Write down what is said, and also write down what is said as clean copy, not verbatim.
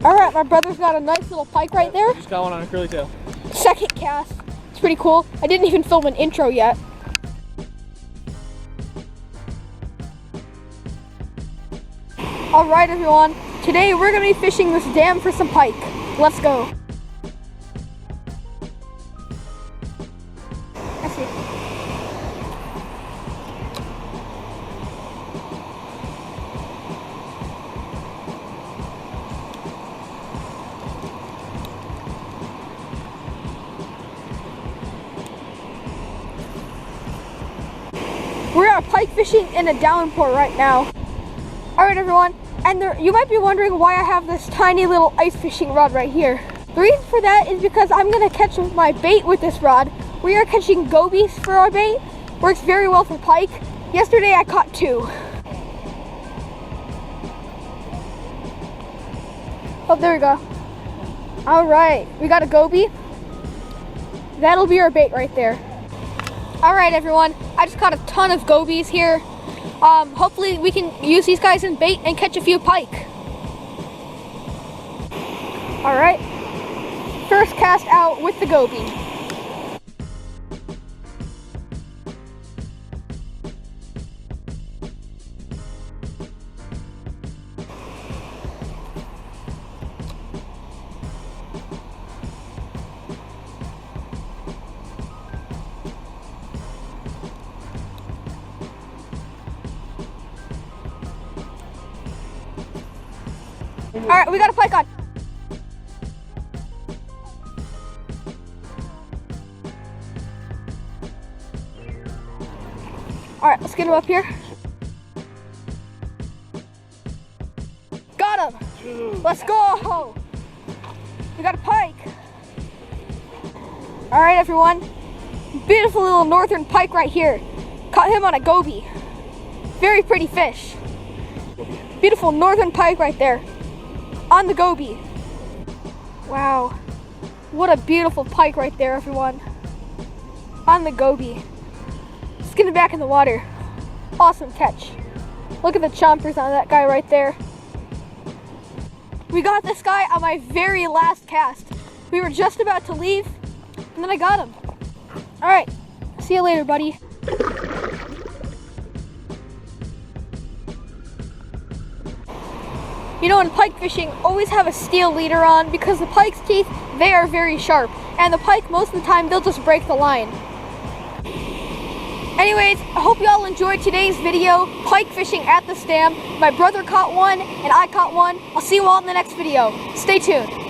All right, my brother's got a nice little pike right there. Just got one on a curly tail. Second cast. It's pretty cool. I didn't even film an intro yet. All right, everyone. Today we're gonna be fishing this dam for some pike. Let's go. I see. We're out pike fishing in a downpour right now. All right, everyone. And you might be wondering why I have this tiny little ice fishing rod right here. The reason for that is because I'm gonna catch my bait with this rod. We are catching gobies for our bait. Works very well for pike. Yesterday I caught 2. Oh, there we go. All right, we got a goby. That'll be our bait right there. All right, everyone. I just caught a ton of gobies here. Hopefully we can use these guys in bait and catch a few pike. All right, first cast out with the goby. All right, we got a pike on. All right, let's get him up here. Got him. Let's go. We got a pike. All right, everyone. Beautiful little northern pike right here. Caught him on a goby. Very pretty fish. Beautiful northern pike right there. On the goby. Wow, what a beautiful pike right there, everyone. On the goby. Let's get him back in the water. Awesome catch. Look at the chompers on that guy right there. We got this guy on my very last cast. We were just about to leave, and then I got him. All right, see you later, buddy. You know, in pike fishing, always have a steel leader on because the pike's teeth, they are very sharp. And the pike, most of the time, they'll just break the line. Anyways, I hope you all enjoyed today's video, pike fishing at this dam. My brother caught one, and I caught one. I'll see you all in the next video. Stay tuned.